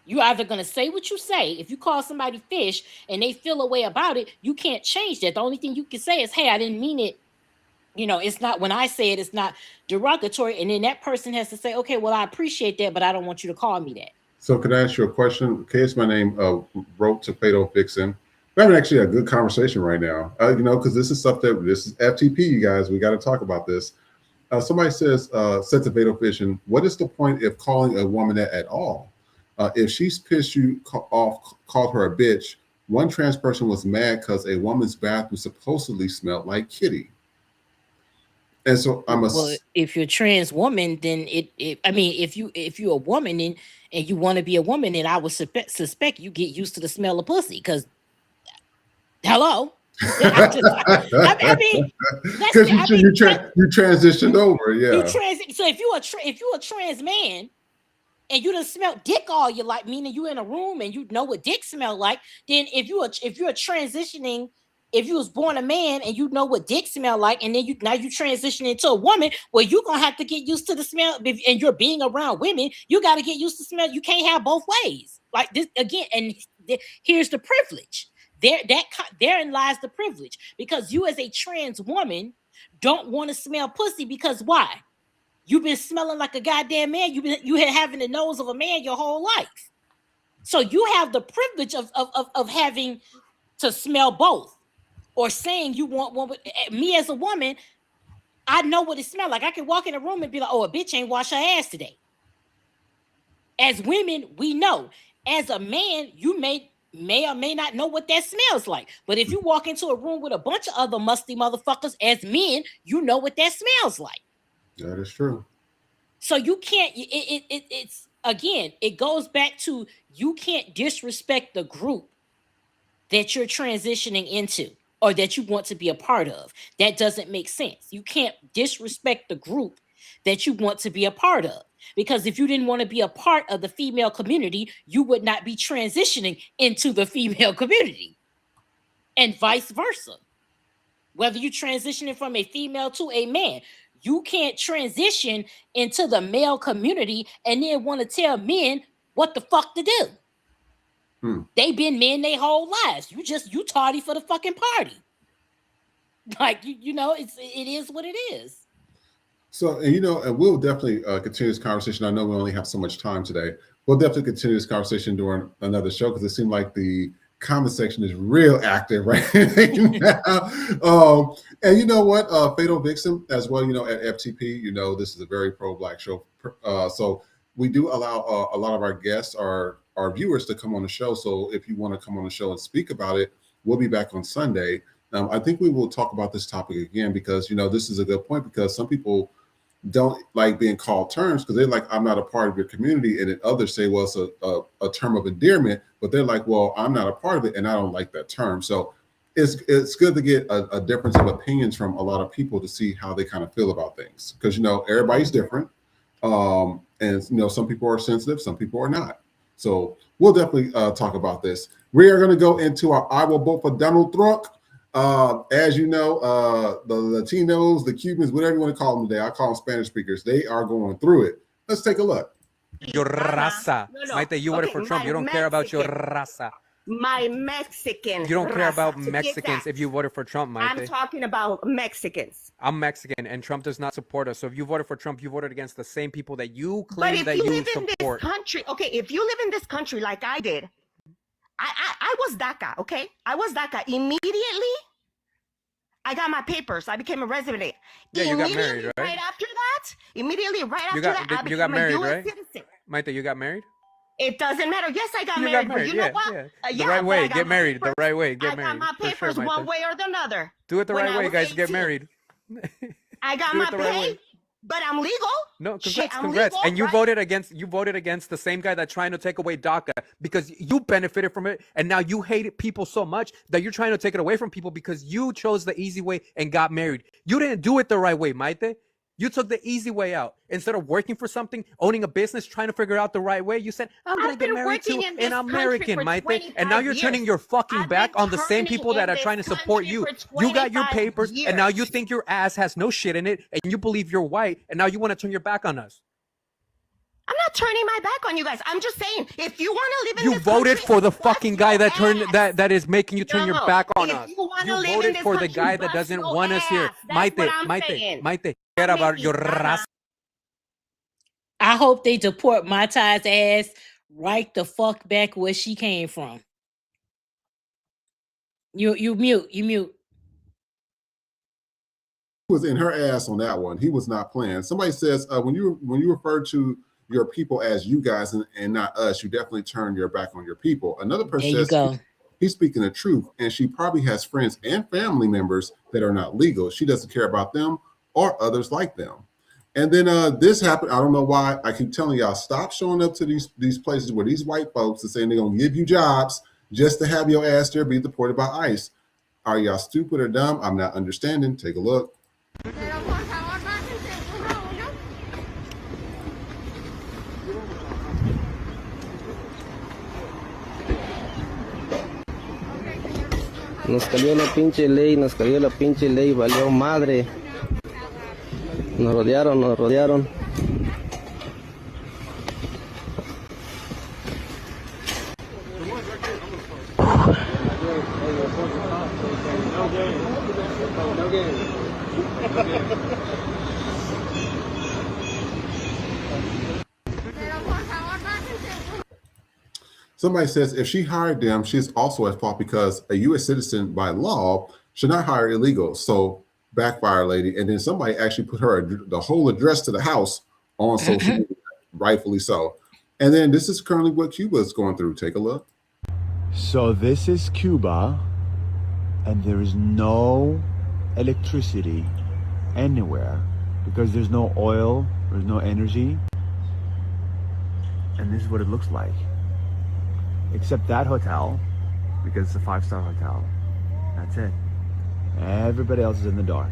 You're either going to say what you say. If you call somebody fish and they feel a way about it, you can't change that. The only thing you can say is, hey, I didn't mean it. It's not, when I say it, it's not derogatory. And then that person has to say, okay, well, I appreciate that, but I don't want you to call me that. So can I ask you a question? Okay, it's my name, wrote to Fatal Vixen. We're having actually a good conversation right now, because this is FTP, you guys. We got to talk about this. Somebody said to Fatal Vixen, what is the point of calling a woman that at all? If she's pissed you off, called her a bitch, one trans person was mad because a woman's bathroom supposedly smelled like kitty. And so well, if you're a trans woman, then if you're a woman and you want to be a woman, then I would suspect you get used to the smell of pussy. Because hello, because you transitioned over, yeah. So if you're a trans man and you done smelled dick all your life, meaning you in a room and you know what dick smell like, then if you're transitioning. If you was born a man and you know what dick smell like, and then now you transition into a woman, well, you're gonna have to get used to the smell. And you're being around women, you got to get used to smell. You can't have both ways. like this again, and here's the privilege. Therein lies the privilege, because you as a trans woman don't want to smell pussy, because why? You've been smelling like a goddamn man. You been having the nose of a man your whole life. So you have the privilege of having to smell both, or saying you want one. Me as a woman, I know what it smells like. I can walk in a room and be like, oh, a bitch ain't washed her ass today. As women, we know. As a man, you may or may not know what that smells like. But if you walk into a room with a bunch of other musty motherfuckers, as men, you know what that smells like. That is true. So you can't, it's again, it goes back to, you can't disrespect the group that you're transitioning into or that you want to be a part of. That doesn't make sense. You can't disrespect the group that you want to be a part of. Because if you didn't want to be a part of the female community, you would not be transitioning into the female community, and vice versa. Whether you're transitioning from a female to a man, you can't transition into the male community and then want to tell men what the fuck to do. They've been men their whole lives. You tardy for the fucking party. Like, you know, it is what it is. So, and and we'll definitely continue this conversation. I know we only have so much time today. We'll definitely continue this conversation during another show, because it seemed like the comment section is real active right now. And you know what? Fatal Vixen as well, at FTP, this is a very pro-Black show. So we do allow a lot of our guests, our viewers, to come on the show. So if you want to come on the show and speak about it, we'll be back on Sunday. I think we will talk about this topic again, because, this is a good point, because some people don't like being called terms, because they're like, I'm not a part of your community. And then others say, well, it's a term of endearment, but they're like, well, I'm not a part of it and I don't like that term. So it's good to get a difference of opinions from a lot of people to see how they kind of feel about things, because, everybody's different. And, some people are sensitive, some people are not. So we'll definitely talk about this. We are going to go into our I Will Vote for Donald Trump. As you know, the Latinos, the Cubans, whatever you want to call them today, I call them Spanish speakers, they are going through it. Let's take a look. Your raza. No. Maite, you voted for Trump. You don't care about your raza. My Mexican. You don't care about raza. Mexicans if you voted for Trump, Maite. I'm talking about Mexicans. I'm Mexican, and Trump does not support us. So if you voted for Trump, you voted against the same people that you claim that you support. But if you live in this country, okay, if you live in this country like I did, I was DACA, okay? I was DACA. Immediately, I got my papers. I became a resident. Yeah, you got married, right? Right after that, I became a U.S. citizen. Maite, you got married? It doesn't matter. Yes, I got You married. got married, But you know yeah, what? yeah. The right way, get married. The right way, get I married. got my For papers sure, Maite. one way or the other. Do it the right way, guys. Get married. I got Do my it the right way. pay, but I'm legal. No, Shit, congrats, I'm congrats. legal, And you right? voted against the same guy that's trying to take away DACA, because you benefited from it, and now you hated people so much that you're trying to take it away from people because you chose the easy way and got married. You didn't do it the right way, Maite. You took the easy way out. Instead of working for something, owning a business, trying to figure out the right way, you said, I'm going to get married to an American, Maite. And now you're turning your fucking back on the same people that are trying to support you. You got your papers, and now you think your ass has no shit in it, and you believe you're white, and now you want to turn your back on us. I'm not turning my back on you guys. I'm just saying, if you want to live in You this voted country, for the fucking guy that is making you turn your back on us. you wanna You live in voted this for the country, guy that bust doesn't your want us here. ass. That's what I'm saying. Maite, forget about your raza. I hope they deport Mata's ass right the fuck back where she came from. You mute. Was in her ass on that one. He was not playing. Somebody says when you refer to your people as you guys and not us, you definitely turn your back on your people. Another person There you says go. he's speaking the truth, and she probably has friends and family members that are not legal. She doesn't care about them or others like them. And then this happened. I don't know why. I keep telling y'all, stop showing up to these places where these white folks are saying they're gonna give you jobs just to have your ass there be deported by ICE. Are y'all stupid or dumb? I'm not understanding. Take a look. Nos cayó la pinche ley, valió madre. Nos rodearon. No game. Somebody says if she hired them, she's also at fault because a U.S. citizen by law should not hire illegals. So backfire, lady. And then somebody actually put the whole address to the house on social media, rightfully so. And then this is currently what Cuba is going through. Take a look. So this is Cuba, and there is no electricity anywhere because there's no oil, there's no energy. And this is what it looks like. Except that hotel, because it's a 5-star hotel. That's it. Everybody else is in the dark.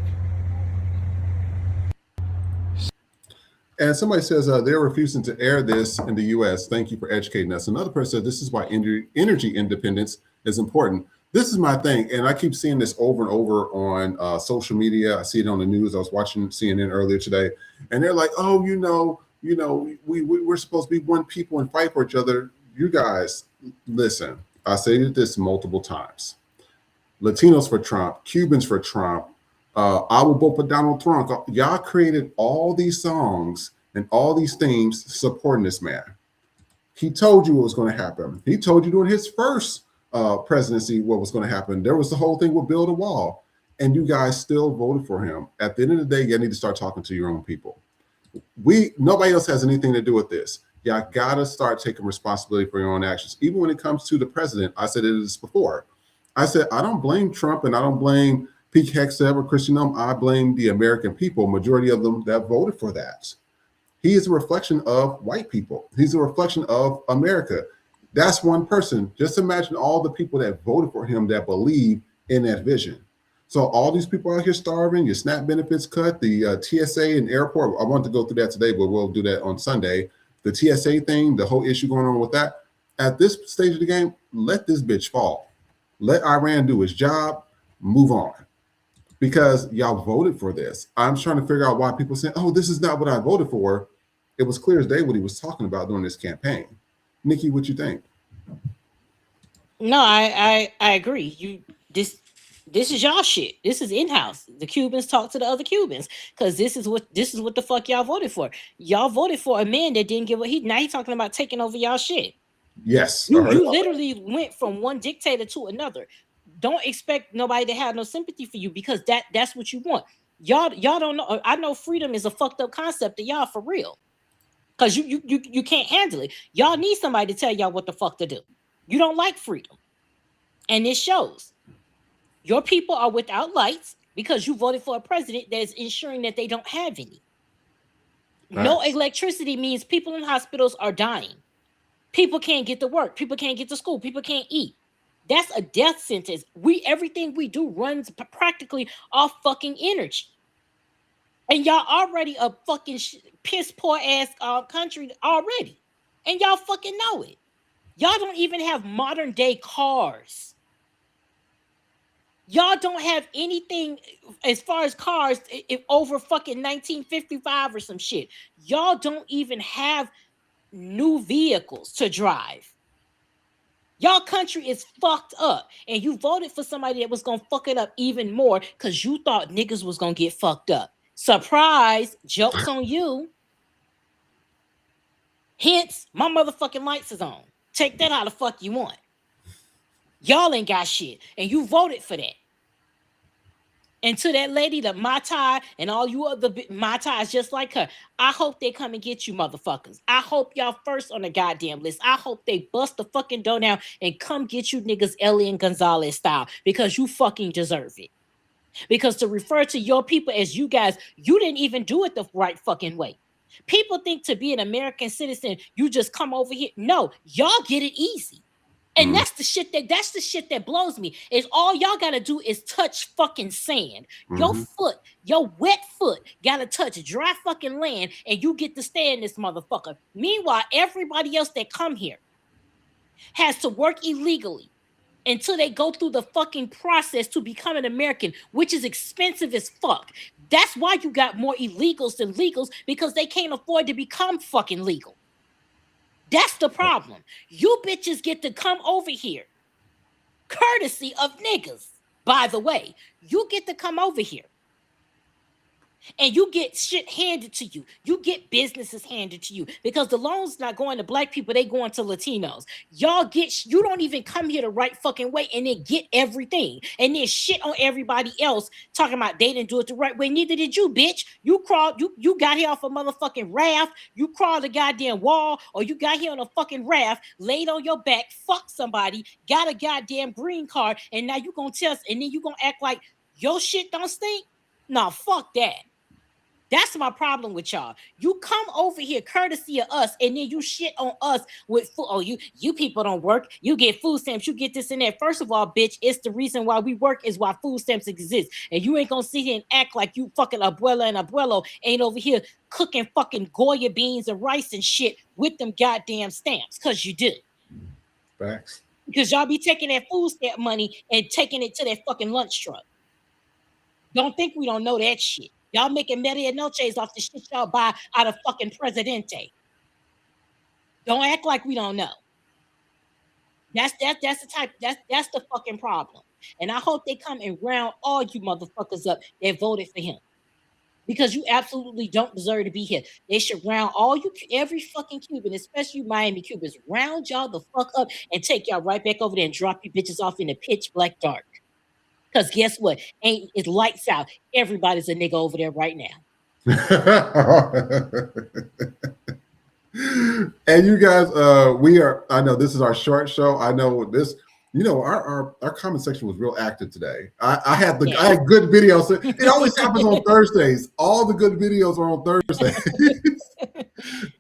And somebody says they're refusing to air this in the U.S. Thank you for educating us. Another person says this is why energy independence is important. This is my thing, and I keep seeing this over and over on social media. I see it on the news. I was watching CNN earlier today, and they're like, "Oh, we're supposed to be one people and fight for each other." You guys, listen. I stated this multiple times. Latinos for Trump, Cubans for Trump. I will vote for Donald Trump. Y'all created all these songs and all these themes supporting this man. He told you what was going to happen. He told you during his first presidency what was going to happen. There was the whole thing with build a wall, and you guys still voted for him. At the end of the day, you need to start talking to your own people. Nobody else has anything to do with this. Y'all got to start taking responsibility for your own actions. Even when it comes to the president, I said this before. I said, I don't blame Trump and I don't blame Pete Hegseth or Christian Nome. I blame the American people, majority of them that voted for that. He is a reflection of white people. He's a reflection of America. That's one person. Just imagine all the people that voted for him that believe in that vision. So all these people out here starving, your SNAP benefits cut, the TSA and airport. I want to go through that today, but we'll do that on Sunday. The TSA thing, the whole issue going on with that. At this stage of the game, let this bitch fall. Let Iran do his job, move on. Because y'all voted for this. I'm trying to figure out why people say, oh, this is not what I voted for. It was clear as day what he was talking about during this campaign. Nikki, what you think? No, I agree. This is y'all shit. This is in-house. The Cubans talk to the other Cubans because this is what the fuck y'all voted for. Y'all voted for a man that didn't give a now he's talking about taking over y'all shit. Yes. You literally went from one dictator to another. Don't expect nobody to have no sympathy for you because that's what you want. Y'all don't know. I know freedom is a fucked up concept to y'all for real. Because you can't handle it. Y'all need somebody to tell y'all what the fuck to do. You don't like freedom. And it shows. Your people are without lights because you voted for a president that is ensuring that they don't have any. Right. No electricity means people in hospitals are dying. People can't get to work. People can't get to school. People can't eat. That's a death sentence. Everything we do runs practically off fucking energy. And y'all already a fucking piss poor ass country already. And y'all fucking know it. Y'all don't even have modern day cars. Y'all don't have anything as far as cars over fucking 1955 or some shit. Y'all don't even have new vehicles to drive. Y'all country is fucked up. And you voted for somebody that was going to fuck it up even more because you thought niggas was going to get fucked up. Surprise, joke's on you. Hence, my motherfucking lights is on. Take that how the fuck you want. Y'all ain't got shit. And you voted for that. And to that lady, the Matai, and all you other Matais just like her, I hope they come and get you motherfuckers. I hope y'all first on the goddamn list. I hope they bust the fucking door down and come get you niggas Elian Gonzalez style because you fucking deserve it. Because to refer to your people as you guys, you didn't even do it the right fucking way. People think to be an American citizen, you just come over here. No, y'all get it easy. And that's the shit that blows me. Is all y'all gotta do is touch fucking sand. Your foot, your wet foot, gotta touch dry fucking land, and you get to stay in this motherfucker. Meanwhile, everybody else that come here has to work illegally until they go through the fucking process to become an American, which is expensive as fuck. That's why you got more illegals than legals, because they can't afford to become fucking legal. That's the problem. You bitches get to come over here, courtesy of niggas. By the way, you get to come over here. And you get shit handed to you. You get businesses handed to you because the loans not going to black people, they going to Latinos. Y'all you don't even come here the right fucking way and then get everything. And then shit on everybody else talking about they didn't do it the right way. Neither did you, bitch. You crawled, you got here off a motherfucking raft. You crawled a goddamn wall, or you got here on a fucking raft, laid on your back, fucked somebody, got a goddamn green card, and now you gonna tell us, and then you gonna act like your shit don't stink? Nah, fuck that. That's my problem with y'all. You come over here courtesy of us, and then you shit on us with food. Oh, you people don't work. You get food stamps. You get this and that. First of all, bitch, it's the reason why we work is why food stamps exist. And you ain't gonna sit here and act like you fucking abuela and abuelo ain't over here cooking fucking Goya beans and rice and shit with them goddamn stamps, because you do. Facts. Because y'all be taking that food stamp money and taking it to that fucking lunch truck. Don't think we don't know that shit. Y'all making medianoches off the shit y'all buy out of fucking Presidente. Don't act like we don't know. That's the type, that's the fucking problem. And I hope they come and round all you motherfuckers up that voted for him. Because you absolutely don't deserve to be here. They should round every fucking Cuban, especially Miami Cubans, round y'all the fuck up and take y'all right back over there and drop you bitches off in the pitch black dark. Because guess what? It's lights out. Everybody's a nigga over there right now. And you guys, I know this is our short show. I know this, our comment section was real active today. I had good videos. It always happens on Thursdays. All the good videos are on Thursdays.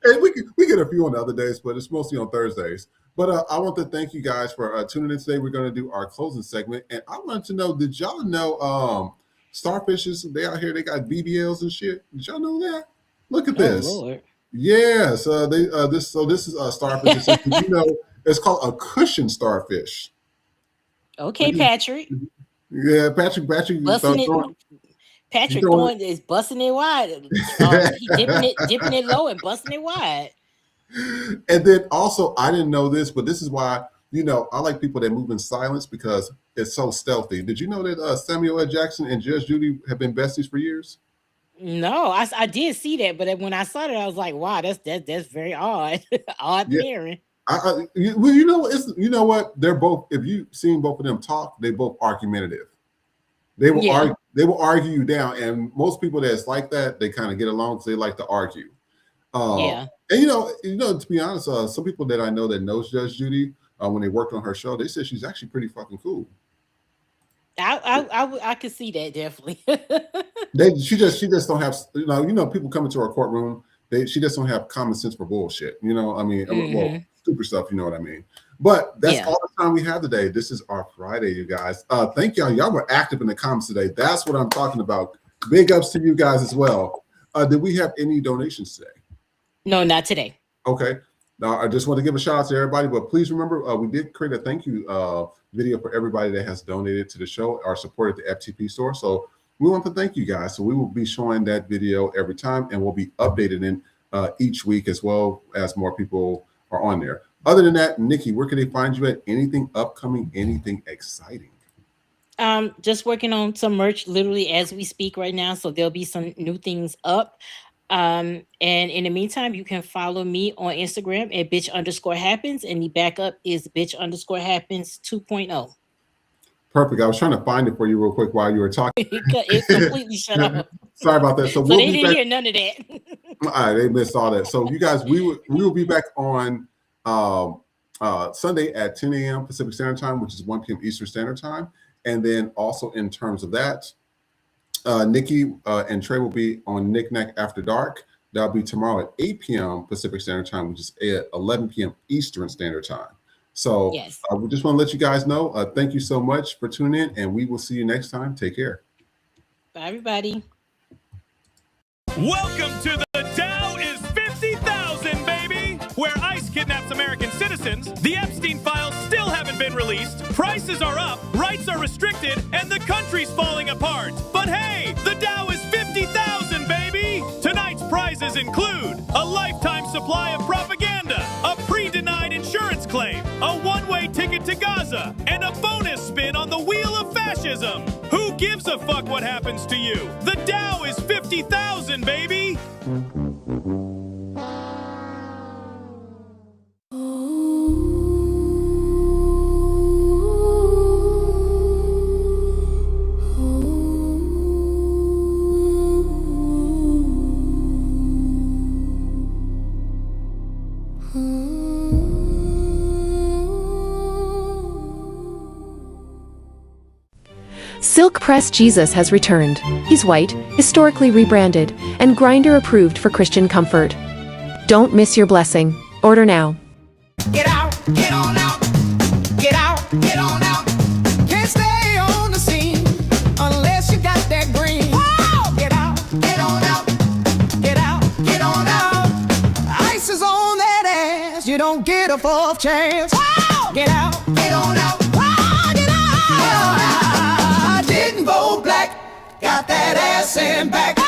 And we get a few on the other days, but it's mostly on Thursdays. But I want to thank you guys for tuning in today. We're going to do our closing segment. And I wanted to know, did y'all know starfishes, they out here, they got BBLs and shit? Did y'all know that? Look at this. Lord. Yes, this is a starfish. It's called a cushion starfish. Okay, Patrick. Yeah, Patrick Patrick is busting it wide. He dipping it low and busting it wide. And then also, I didn't know this, but this is why, I like people that move in silence because it's so stealthy. Did you know that Samuel L. Jackson and Judge Judy have been besties for years? No, I did see that, but when I saw it, I was like, wow, that's very odd. Odd pairing. Well, you know what? They're both, if you've seen both of them talk, they both argumentative. They will argue you down. And most people that's like that, they kind of get along because they like to argue. And to be honest, some people that I know that knows Judge Judy, when they worked on her show, they said she's actually pretty fucking cool. I could see that definitely. She just don't have, people come into her courtroom. She just don't have common sense for bullshit. Well, stupid stuff. You know what I mean? But that's all the time we have today. This is our Friday, you guys. Thank y'all. Y'all were active in the comments today. That's what I'm talking about. Big ups to you guys as well. Did we have any donations today? No, not today. Okay. Now, I just want to give a shout out to everybody, but please remember, we did create a thank you video for everybody that has donated to the show or supported the FTP store. So we want to thank you guys. So we will be showing that video every time, and we'll be updated in each week as well as more people are on there. Other than that, Nikki, where can they find you at? Anything upcoming, anything exciting? Just working on some merch literally as we speak right now. So there'll be some new things up. And in the meantime, you can follow me on Instagram at bitch_happens, and the backup is bitch_happens 2.0. Perfect. I was trying to find it for you real quick while you were talking. It's completely shut up. Sorry about that. So they didn't hear none of that. All right, they missed all that. So you guys, we will be back on Sunday at 10 a.m. Pacific Standard Time, which is 1 p.m. Eastern Standard Time. And then also in terms of that, Nikki and Trey will be on Knick Knack After Dark. That'll be tomorrow at 8 p.m. Pacific Standard Time, which is at 11 p.m. Eastern Standard Time. So we just want to let you guys know. Thank you so much for tuning in, and we will see you next time. Take care. Bye, everybody. Welcome to the Dow is 50,000, baby, where ICE kidnaps American citizens. The Epstein files still haven't been released. Prices are up, rights are restricted, and the country's falling apart. But hey, the Dow is 50,000, baby. Tonight's prizes include a lifetime supply of propaganda, a pre-denied insurance claim, a one-way ticket to Gaza, and a bonus spin on the wheel of fascism. capitalism. Who gives a fuck what happens to you? The Dow is 50,000, baby. Silk Press Jesus has returned. He's white, historically rebranded, and grinder approved for Christian comfort. Don't miss your blessing. Order now. Get out, get on out. Get out, get on out. Can't stay on the scene unless you got that green. Whoa! Get out, get on out. Get out, get on out. Ice is on that ass. You don't get a fourth chance. Whoa! Get out, get on out. Whoa! Get out. I didn't vote black. Got that ass in back.